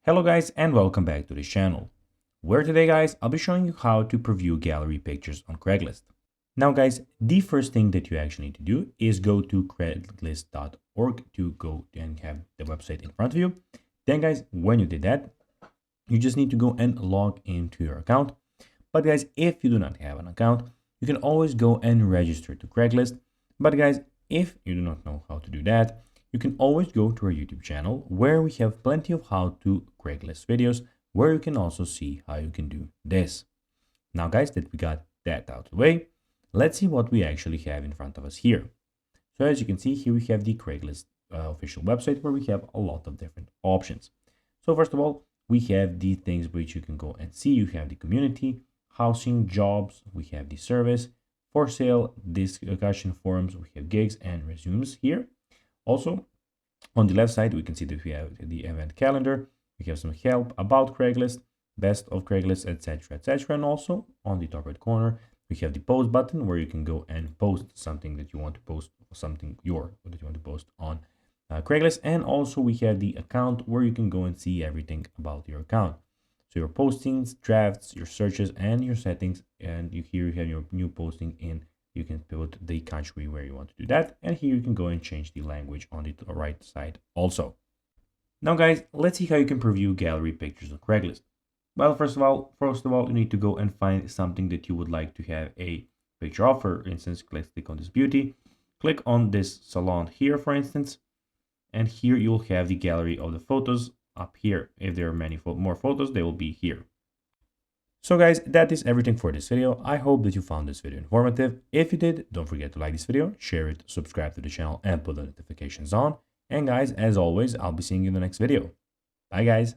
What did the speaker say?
Hello guys and welcome back to this channel, where today guys I'll be showing you how to preview gallery pictures on Craigslist. Now guys, the first thing that you actually need to do is go to craigslist.org to go and have the website in front of you. Then guys, when you did that, you just need to go and log into your account. But guys, if you do not have an account, you can always go and register to Craigslist. But guys, if you do not know how to do that, you can always go to our YouTube channel where we have plenty of how to Craigslist videos where you can also see how you can do this. Now guys, that we got that out of the way, let's see what we actually have in front of us here. So as you can see here, we have the Craigslist official website where we have a lot of different options. So first of all, we have the things which you can go and see. You have the community, housing, jobs, we have the service, for sale, discussion forums, we have gigs and resumes here. Also, on the left side, we can see that we have the event calendar, we have some help about Craigslist, best of Craigslist, etc., etc. And also on the top right corner, we have the post button where you can go and post something that you want to post, something that you want to post on Craigslist. And also we have the account where you can go and see everything about your account. So your postings, drafts, your searches, and your settings. And here you have your new posting in. You can put the country where you want to do that. And here you can go and change the language on the right side also. Now guys, let's see how you can preview gallery pictures on Craigslist. Well, first of all, you need to go and find something that you would like to have a picture of. For instance, let's click on this beauty. Click on this salon here, for instance. And here you'll have the gallery of the photos up here. If there are many more photos, they will be here. So guys, that is everything for this video. I hope that you found this video informative. If you did, don't forget to like this video, share it, subscribe to the channel, and put the notifications on. And guys, as always, I'll be seeing you in the next video. Bye guys.